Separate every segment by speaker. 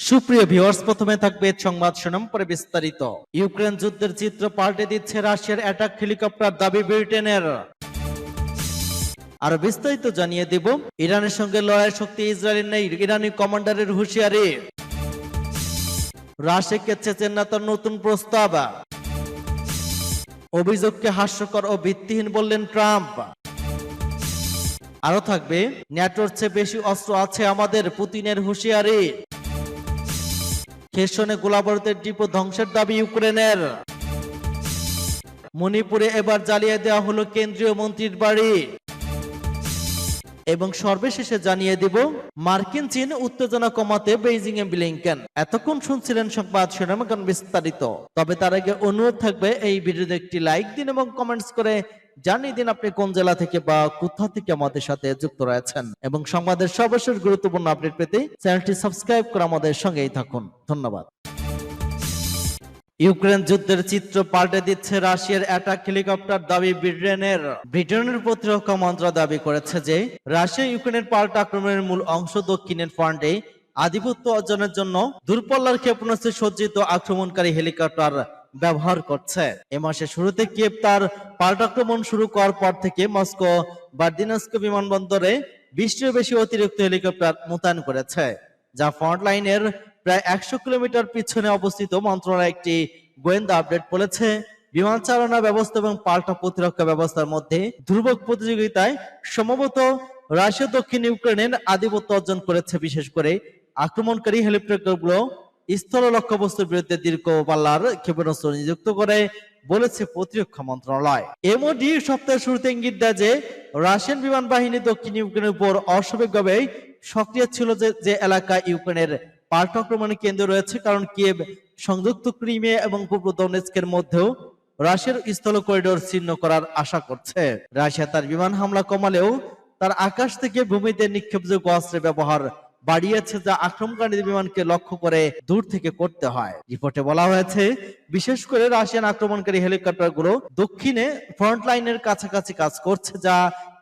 Speaker 1: সুপ্রিয় ভিউয়ার্স, প্রথমে থাকবে সংবাদ শিরোনাম, পরে বিস্তারিত। ইউক্রেন যুদ্ধের চিত্র পাল্টে দিচ্ছে রাশিয়ার অ্যাটাক হেলিকপ্টার দাবি ব্রিটেনের। আর বিস্তারিত জানিয়ে দেব। ইরানের সঙ্গে লড়াইয়ের শক্তি ইসরায়েলের নেই, ইরানি কমান্ডারের হুঁশিয়ারি। রাশিয়াকে চেচেন্নাতার নতুন প্রস্তাব, অভিযোগকে হাস্যকর ও ভিত্তিহীন বললেন ট্রাম্প। আরো থাকবে, ন্যাটোর চেয়ে বেশি অস্ত্র আছে আমাদের, পুতিনের হুঁশিয়ারি। খেরসনে গোলাবারুদের ডিপো ধ্বংসের দাবি ইউক্রেনের। মণিপুরে এবার জ্বালিয়ে দেওয়া হলো কেন্দ্রীয় মন্ত্রীর বাড়ি। এবং সর্বশেষে জানিয়ে দিব, মার্কিন চীন উত্তেজনা কমাতে বেইজিং এ ব্লিংকেন। এতক্ষণ শুনছিলেন সংবাদ শিরোনাম, এখন বিস্তারিত। তবে তার আগে অনুরোধ থাকবে, এই ভিডিওতে একটি লাইক দিন এবং কমেন্টস করে জানিয়ে দিন আপনি কোন জেলা থেকে বা কোথা থেকে আমাদের সাথে যুক্ত রয়েছেন। এবং সংবাদের সর্বশেষ গুরুত্বপূর্ণ আপডেট পেতে চ্যানেলটি সাবস্ক্রাইব করে আমাদের সঙ্গেই থাকুন। ধন্যবাদ। ইউক্রেন যুদ্ধের চিত্র পাল্টে দিচ্ছে রাশিয়ার অ্যাটাক হেলিকপ্টার দাবি ব্রিটেনের। ব্রিটেনের প্রতিরক্ষা মন্ত্রণালয় দাবি করেছে যে রাশিয়া ইউক্রেনের পাল্টা আক্রমণের মূল অংশ দক্ষিণের ফ্রন্টে আধিপত্য অর্জনের জন্য দূরপাল্লার ক্ষেপণাস্ত্রে সজ্জিত আক্রমণকারী হেলিকপ্টার ব্যবহার করছে। এ মাসের শুরুতে কিয়েভ তার পাল্টা আক্রমণ শুরু করার পর থেকে মস্কো বার্দিনাস্ক বিমানবন্দরে 20টিরও বেশি অতিরিক্ত হেলিকপ্টার মোতায়েন করেছে, যা ফ্রন্ট লাইনের প্রায় 100 কিলোমিটার পিছনে অবস্থিত। মন্ত্রণালয় একটি গোয়েন্দা আপডেট বলেছে, বিমান চালনা ব্যবস্থা এবং পাল্টা প্রতিরক্ষা ব্যবস্থার মধ্যে ধ্রুবক প্রতিযোগিতায় সম্ভবত রাশিয়া দক্ষিণ ইউক্রেনের আধিপত্য অর্জন করেছে। বিশেষ করে আক্রমণকারী হেলিকপ্টারগুলো স্থল লক্ষ্যবস্তুর বিরুদ্ধে দীর্ঘ পাল্লার ক্ষেপণাস্ত্র নিযুক্ত করে, বলেছে প্রতিরক্ষা মন্ত্রণালয়। এমওডি সপ্তাহের শুরুতে ইঙ্গিত দেয় যে রাশিয়ান বিমান বাহিনী দক্ষিণ ইউক্রেনের উপর অস্বাভাবিকভাবে সক্রিয় ছিল, যে এলাকায় ইউক্রেনের পাল্টা আক্রমণের কেন্দ্র রয়েছে, কারণ কিয়েভ সংযুক্ত ক্রিমিয়া এবং পূর্ব দনেৎস্কের মধ্যেও রাশিয়ার স্থল করিডোর ছিন্ন করার আশা করছে। রাশিয়া তার বিমান হামলা কমালেও তার আকাশ থেকে ভূমিতে নিক্ষেপযোগ্য অস্ত্রের ব্যবহার বাড়িয়েছে, যা আক্রমণকারী বিমানকে লক্ষ্য করে দূর থেকে করতে হয়। রিপোর্টে বলা হয়েছে, বিশেষ করে রাশিয়ান আক্রমণকারী হেলিকপ্টারগুলো দক্ষিণে ফ্রন্ট লাইনের কাছাকাছি কাজ করছে, যা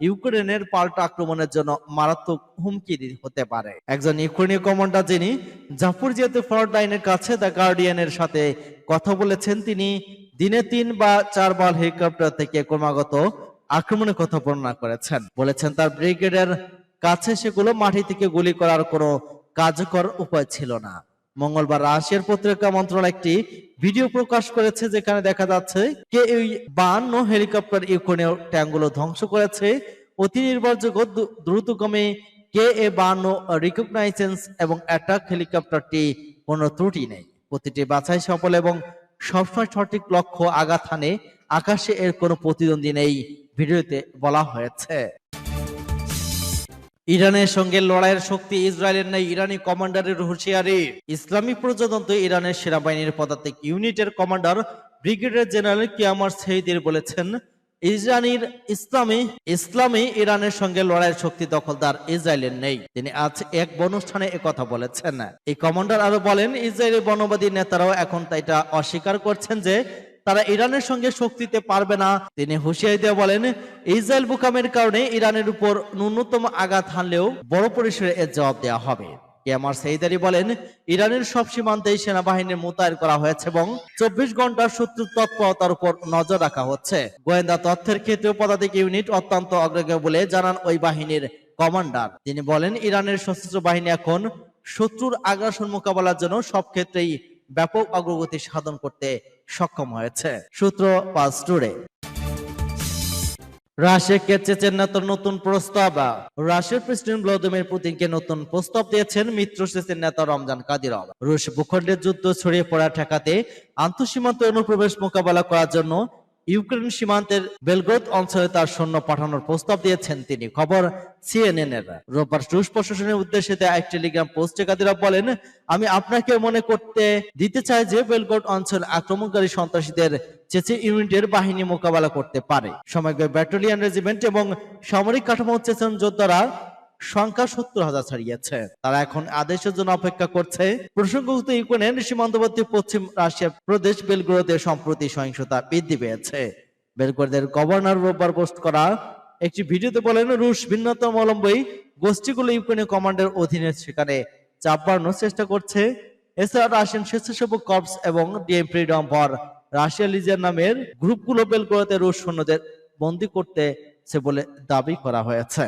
Speaker 1: ইউক্রেনের পাল্টা আক্রমণের জন্য মারাত্মক হুমকি হতে পারে। একজন ইউক্রেনীয় কমান্ডার, যিনি জাপোরিজিয়াতে ফ্রন্ট লাইনের কাছে দ্য গার্ডিয়ানের সাথে কথা বলেছেন, তিনি দিনে 3 বা 4 বার হেলিকপ্টার থেকে ক্রমাগত আক্রমণের কথা বর্ণনা করেছেন। বলেছেন তার ব্রিগেডের কাছে সেগুলো মাটি থেকে গুলি করার কোনো কার্যকর উপায় ছিল না। মঙ্গলবার রাশিয়ার প্রতিরক্ষা মন্ত্রণালয় একটি ভিডিও প্রকাশ করেছে, যেখানে দেখা যাচ্ছে Ke-52 হেলিকপ্টার ইউক্রেনীয় ট্যাঙ্কগুলো ধ্বংস করেছে। অতি নির্ভরযোগ্য দ্রুতগামী Ke-52 রিকগনাইসেন্স এবং অ্যাটাক হেলিকপ্টারটি কোনো ত্রুটি নেই। প্রতিটি বাছাই সফল এবং সবসময় সঠিক লক্ষ্য আঘাত হানে। আকাশে এর কোনো প্রতিদ্বন্দ্বী নেই, ভিডিওতে বলা হয়েছে। ইরানের সঙ্গে লড়াইয়ের শক্তি ইসরায়েলের নেই, ইরানি কমান্ডারের হুঁশিয়ারি। ইসলামী প্রজাতন্ত্র ইরানের সেনাবাহিনীর পদাতিক ইউনিটের কমান্ডার ব্রিগেডিয়ার জেনারেল কিয়ামার সেইদির বলেছেন, ইসলামী ইরানের সঙ্গে লড়াইয়ের শক্তি দখলদার ইসরায়েলের নেই। তিনি আজ এক অনুষ্ঠানে একথা বলেছেন। এই কমান্ডার আরো বলেন, ইসরায়েলি বর্ণবাদী নেতারাও এখন এটা অস্বীকার করছেন যে তারা ইরানের সঙ্গে শক্তিতে পারবে না। তিনি হুঁশিয়ারি দিয়ে বলেন, ইসরায়েল বোকামের কারণে ইরানের উপর ন্যূনতম আঘাত হানলেও বড় পরিসরে এর জবাব দেওয়া হবে। কিয়ামার সেইদারি বলেন, ইরানের সব সীমান্তেই সেনাবাহিনীর মোতায়েন করা হয়েছে এবং 24 ঘন্টার শত্রুর তৎপরতার উপর নজর রাখা হচ্ছে। গোয়েন্দা তথ্যের ক্ষেত্রে পদাতিক ইউনিট অত্যন্ত অগ্রগণ্য বলে জানান ওই বাহিনীর কমান্ডার। তিনি বলেন, ইরানের সশস্ত্র বাহিনী এখন শত্রুর আগ্রাসন মোকাবেলার জন্য সব ক্ষেত্রেই ব্যাপক অগ্রগতি সাধন করতে সক্ষম হয়েছে। সূত্র পাঁচ টুডে। রাশিয়াকে চেচেন্নাতার নতুন প্রস্তাব। রাশিয়ার প্রেসিডেন্ট ভ্লাদিমির পুতিনকে নতুন প্রস্তাব দিয়েছেন মিত্র দেশের নেতা রমজান কাদিরভ। রুশ ভূখণ্ডের যুদ্ধ ছড়িয়ে পড়া ঠেকাতে আন্তঃসীমান্ত অনুপ্রবেশ মোকাবেলা করার জন্য ইউক্রেন সীমান্তের বেলগ্রদ অঞ্চলে তার সৈন্য পাঠানোর প্রস্তাব দিয়েছেন তিনি। খবর সিএনএন এর। রোববার রুশ প্রশাসনের উদ্দেশ্যে এক টেলিগ্রাম পোস্টে কাদিরভ বলেন, আমি আপনাকে মনে করতে দিতে চাই যে বেলগ্রদ অঞ্চল আক্রমণকারী সন্ত্রাসীদের চেচে ইউনিটের বাহিনী মোকাবেলা করতে পারে। সমগ্র ব্যাটালিয়ন রেজিমেন্ট এবং সামরিক কাঠামো চেচেন যোদ্ধারা সংখ্যা 70,000 ছাড়িয়েছে। তারা এখন আদেশের জন্য অপেক্ষা করছে। প্রসঙ্গত, ইউক্রেনের সীমান্তবর্তী পশ্চিম রাশিয়া প্রদেশ বেলগ্রদে সম্প্রতি সহিংসতা বৃদ্ধি পেয়েছে। বেলগ্রদের গভর্নর রোববার পোস্ট করা একটি ভিডিওতে বলেন, রুশ ভিন্নতাবলম্বী গোষ্ঠীগুলো ইউক্রেনীয় কমান্ডের অধীনে সেখানে চাপ বাড়ানোর চেষ্টা করছে। এছাড়া রাশিয়ান স্বেচ্ছাসেবক কর্পস এবং DM freedom for Russia legion নামের গ্রুপগুলো বেলগ্রাদে রুশ সৈন্যদের বন্দী করতেছে বলে দাবি করা হয়েছে।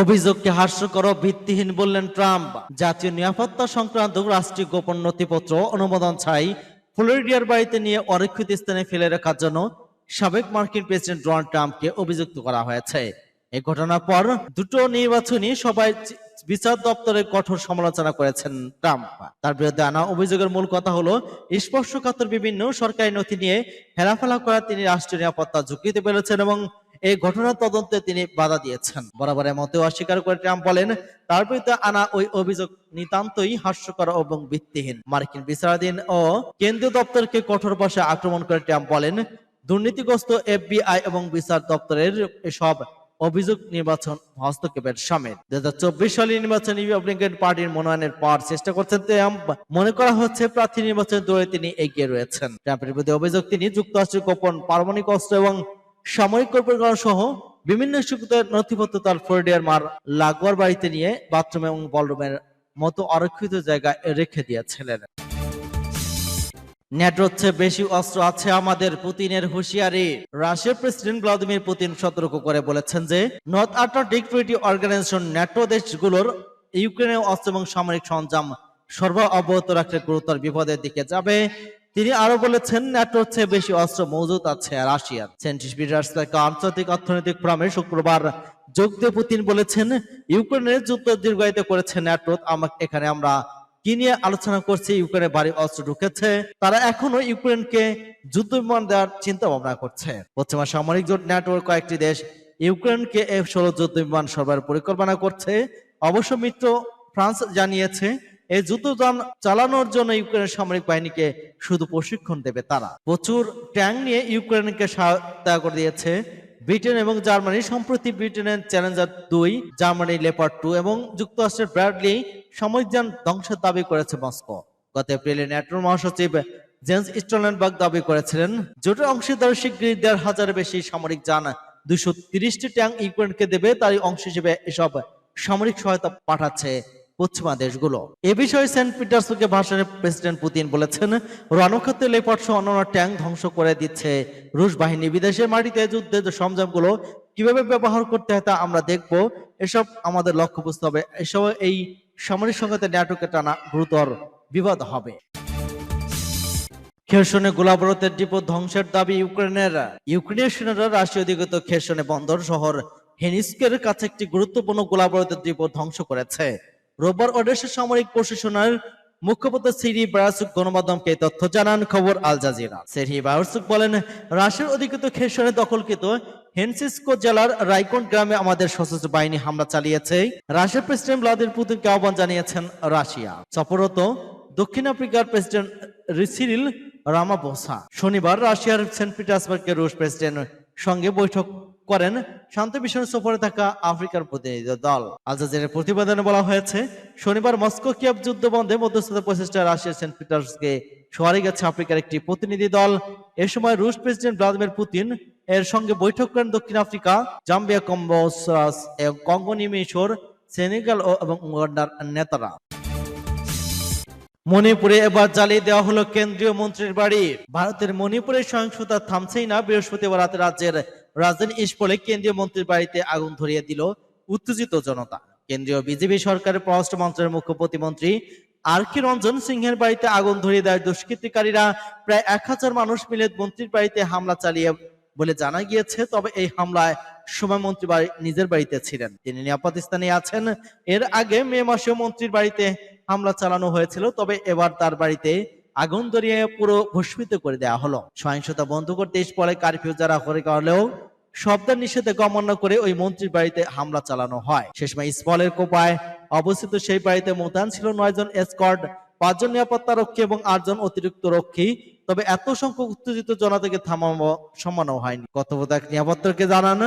Speaker 1: অভিযোগকে হাস্যকর ও ভিত্তিহীন বললেন ট্রাম্প। জাতীয় নিরাপত্তা সংক্রান্ত রাষ্ট্রীয় গোপন নথিপত্র অনুমোদন ছাড়াই ফ্লোরিডার বাড়িতে নিয়ে অরক্ষিত স্থানে ফেলে রাখার জন্য সাবেক মার্কিন প্রেসিডেন্ট ডোনাল্ড ট্রাম্পকে অভিযুক্ত করা হয়েছে। এই ঘটনার পর দুটো নির্বাচনী সভায় বিচার দপ্তরের কঠোর সমালোচনা করেছেন ট্রাম্প। তার বিরুদ্ধে আনা অভিযোগের মূল কথা হলো স্পর্শকাতর বিভিন্ন সরকারি নথি নিয়ে হেলাফেলা করা তিনি রাষ্ট্রীয় নিরাপত্তা ঝুঁকিতে ফেলেছেন এবং এই ঘটনার তদন্তে তিনি বাধা দিয়েছেন। বরাবরের মতো অস্বীকার করে ট্রাম্প বলেন তার বিরুদ্ধে আনা ওই অভিযোগ নিতান্তই হাস্যকর এবং ভিত্তিহীন। মার্কিন বিচারাধীন ও কেন্দ্রীয় দপ্তরকে কঠোর ভাষায় আক্রমণ করে ট্রাম্প বলেন দুর্নীতিগ্রস্ত এফবিআই এবং বিচার দপ্তরের এসব অভিযোগ নির্বাচন হস্তক্ষেপের সামিল। 2024 সালের নির্বাচনে রিপাবলিকান পার্টির মনোনয়নের পাওয়ার চেষ্টা করছেন ট্রাম্প। মনে করা হচ্ছে প্রার্থী নির্বাচনের দৌড়ে তিনি এগিয়ে রয়েছেন। ট্রাম্পের বিরুদ্ধে অভিযোগ তিনি যুক্তরাষ্ট্রের গোপন পারমাণবিক অস্ত্র এবং সামরিক কর্পোরেশন সহ বিভিন্ন ইস্যুতে নথিপত্র তার ফ্লোরিডার মার লাগোয়ার বাড়িতে নিয়ে বাথরুম এবং বলরুমের মতো অরক্ষিত জায়গায় রেখে দিয়েছিলেন। ন্যাটোর চেয়ে বেশি অস্ত্র আছে আমাদের, পুতিনের হুঁশিয়ারি। রাশিয়ার প্রেসিডেন্ট ভ্লাদিমির পুতিন সতর্ক করে বলেছেন যে north Atlantic treaty organization NATO দেশগুলোর ইউক্রেনের অস্ত্র এবং সামরিক সরঞ্জাম সরবরাহ অব্যাহত রাখলে গুরুতর বিপদের দিকে যাবে। তিনি আরো বলেছেন ন্যাটোর চেয়ে বেশি অস্ত্র মজুদ আছে রাশিয়ার। সেন্ট পিটার্সবার্গ আন্তর্জাতিক অর্থনৈতিক ফোরামে শুক্রবার যোগ দিয়ে পুতিন বলেছেন ইউক্রেনের যুদ্ধ দীর্ঘায়িত করেছে ন্যাটো। এখানে আমরা কি নিয়ে আলোচনা করছি? ইউক্রেনে ভারী অস্ত্র ঢুকেছে, তারা এখনো ইউক্রেনকে যুদ্ধ বিমান দেওয়ার চিন্তা ভাবনা করছে। পশ্চিমা সামরিক জোট ন্যাটোর কয়েকটি দেশ ইউক্রেনকে F-16 যুদ্ধ বিমান সরবরাহের পরিকল্পনা করছে। অবশ্য মিত্র ফ্রান্স জানিয়েছে এই যুদ্ধযান চালানোর জন্য ইউক্রেনের সামরিক বাহিনীকে শুধু প্রশিক্ষণ দেবে তারা। প্রচুর ট্যাঙ্ক নিয়ে ইউক্রেনকে সহায়তা করে দিয়েছে ব্রিটেন এবং জার্মানি। সম্প্রতি ব্রিটেনের চ্যালেঞ্জার 2, জার্মানি লেপার্ড 2 এবং যুক্তরাষ্ট্রের ব্র্যাডলি সামরিক যান ধ্বংসের দাবি করেছে মস্কো। গত এপ্রিলে ন্যাটোর মহাসচিব জেন্স স্টোলটেনবার্গ দাবি করেছিলেন জোটের অংশীদার শিগগিরই 1,500-এর বেশি সামরিক যান 230টি ট্যাঙ্ক ইউক্রেনকে দেবে। তারই অংশ হিসেবে এসব সামরিক সহায়তা পাঠাচ্ছে পশ্চিমা দেশগুলো। এ বিষয়ে সেন্ট পিটার্সবার্গে ভাষণে প্রেসিডেন্ট পুতিন বলেছেন রণক্ষেত্রে লেপার্ড সহ অন্যান্য ট্যাঙ্ক ধ্বংস করে দিচ্ছে রুশ বাহিনী। বিদেশের মাটিতে যুদ্ধের সরঞ্জামগুলো কিভাবে ব্যবহার করতে হয় তা আমরা দেখব। এসব আমাদের লক্ষ্য বুঝতে হবে। এসব এই সামরিক সংঘাতে ন্যাটোকে টানা গুরুতর বিপদ হবে। খেরসনে গোলাবারুদের ডিপো ধ্বংসের দাবি ইউক্রেনের। ইউক্রেনের সেনারা রাশিয়া অধিকৃত খেরসনে বন্দর শহর হেনিস্কের কাছে একটি গুরুত্বপূর্ণ গোলাবারুদের ডিপো ধ্বংস করেছে। রোববার ওডেসার সামরিক প্রশাসনের মুখপাত্র সের্হি বায়ারচুক গণমাধ্যমকে তথ্য জানান খবর আল জাজিরা। সের্হি বায়ারচুক বলেন রাশিয়ার অধিকৃত খেরসনে দখলকৃত হেনসিস্কো জেলার রাইকন গ্রামে আমাদের সশস্ত্র বাহিনী হামলা চালিয়েছে। রাশিয়ার প্রেসিডেন্ট ভ্লাদিমির পুতিনকে আহ্বান জানিয়েছেন রাশিয়া। সফররত দক্ষিণ আফ্রিকার প্রেসিডেন্ট সিরিল রামাফোসা শনিবার রাশিয়ার সেন্ট পিটার্সবার্গের রুশ প্রেসিডেন্টের সঙ্গে বৈঠক করেন শান্তি মিশন সফরে থাকা আফ্রিকার প্রতিনিধি দল। আল জাজিরার প্রতিবেদনে বলা হয়েছে শনিবার মস্কো কিয়েভ যুদ্ধ বন্ধে মধ্যস্থতা প্রচেষ্টায় রাশিয়ার সেন্ট পিটার্সবার্গে শহরে গেছে আফ্রিকার একটি প্রতিনিধি দল। এ সময় রুশ প্রেসিডেন্ট ভ্লাদিমির পুতিন এর সঙ্গে বৈঠক করেন দক্ষিণ আফ্রিকা, জাম্বিয়া, কম্বোসাস এবং কঙ্গো, মিশর, সেনেগাল এবং উগান্ডার নেতারা। মণিপুরে এবার জ্বালিয়ে দেওয়া হলো কেন্দ্রীয় মন্ত্রীর বাড়ি। ভারতের মণিপুরের সহিংসতা থামছেই না। বৃহস্পতিবার রাতে রাজ্যের রাজধানী ইম্ফলে কেন্দ্রীয় মন্ত্রীর বাড়িতে আগুন ধরিয়ে দিল উত্তেজিত জনতা। কেন্দ্রীয় বিজেপি সরকারের পররাষ্ট্র মন্ত্রণালয়ের মুখ্য প্রতিমন্ত্রী আর.কে রঞ্জন সিংহের বাড়িতে আগুন ধরিয়ে দেয় দুষ্কৃতিকারীরা। প্রায় 1000 মানুষ মিলে মন্ত্রীর বাড়িতে হামলা চালিয়ে বলে জানা গিয়েছে। তবে এই হামলায় সময় মন্ত্রী নিজের বাড়িতে ছিলেন, তিনি নিরাপদ স্থানে আছেন। এর আগে মে মাসেও মন্ত্রীর বাড়িতে হামলা চালানো হয়েছিল, তবে এবার তার বাড়িতে আগুন ধরিয়ে পুরো ভস্মিত করে দেওয়া হলো। সহিংসতা বন্ধ করতে ইম্ফলে কারফিউ জারি করলেও শব্দের নিষেধাজ্ঞা অমান্য করে ওই মন্ত্রীর বাড়িতে হামলা চালানো হয়। সে সময় ইম্ফলের কোপায় অবস্থিত সেই বাড়িতে মোতায়েন ছিল 9 জন এসকর্ট, 5 জন নিরাপত্তা রক্ষী এবং 8 জন অতিরিক্ত রক্ষী। তবে এত সংখ্যক উত্তেজিত জনতাকে থামানো সম্ভব হয়নি। তত্ত্বাবধায়ক নিরাপত্তাকে জানান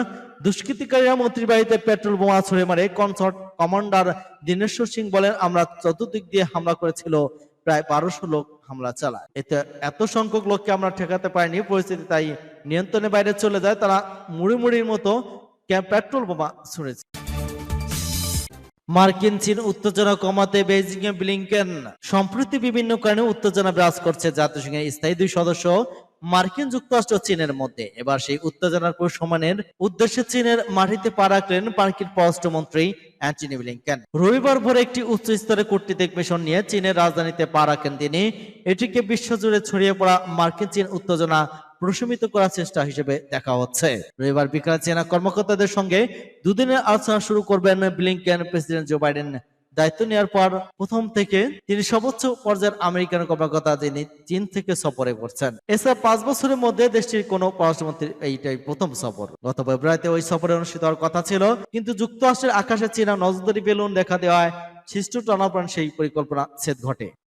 Speaker 1: দুষ্কৃতিকারীরা মন্ত্রীর বাড়িতে পেট্রোল বোমা ছুড়ে মারে। কনসার্ট কমান্ডার দীনেশ্বর সিং বলেন আমরা চতুর্দিক দিয়ে হামলা করেছিল, প্রায় 1200 লোক হামলা চালায়। এতে এত সংখ্যক লোককে আমরা ঠেকাতে পারিনি। পরিস্থিতি তাই নিয়ন্ত্রণের বাইরে চলে যায়। তারা মুড়ির মতো পেট্রোল বোমা ছুড়েছে। মার্কিন চীন উত্তেজনা কমাতে বেইজিং এ ব্লিংকেন। সম্প্রতি বিভিন্ন কারণে উত্তেজনা বিরাজ করছে জাতিসংঘের স্থায়ী দুই সদস্য মার্কিন যুক্তরাষ্ট্র ও চীনের মধ্যে। এবার সেই উত্তেজনার প্রশমনের উদ্দেশ্যে চীনের মাটিতে পা রাখলেন মার্কিন পররাষ্ট্রমন্ত্রী অ্যান্টনি ব্লিংকেন। রবিবার ভোরে একটি উচ্চ স্তরের কূটনৈতিক মিশন নিয়ে চীনের রাজধানীতে পা রাখেন তিনি। এটিকে বিশ্বজুড়ে ছড়িয়ে পড়া মার্কিন চীন উত্তেজনা প্রশমিত করার চেষ্টা হিসেবে দেখা হচ্ছে। রবিবার বিকালে চীনা কর্মকর্তাদের সঙ্গে দুদিনের আলোচনা শুরু করবেন ব্লিংকেন। প্রেসিডেন্ট জো বাইডেন দায়িত্ব নেওয়ার পর প্রথম থেকে তিনি সর্বোচ্চ পর্যায়ের আমেরিকান কর্মকর্তা যিনি চীন থেকে সফরে করছেন। এছাড়া 5 বছরের মধ্যে দেশটির কোনো পররাষ্ট্রমন্ত্রীর এইটাই প্রথম সফর। গত ফেব্রুয়ারিতে ওই সফরে অনুষ্ঠিত হওয়ার কথা ছিল, কিন্তু যুক্তরাষ্ট্রের আকাশে চীনা নজরদারি বেলুন দেখা দেওয়ায় সৃষ্ট টানাপোড়েন সেই পরিকল্পনা ছেদ ঘটে।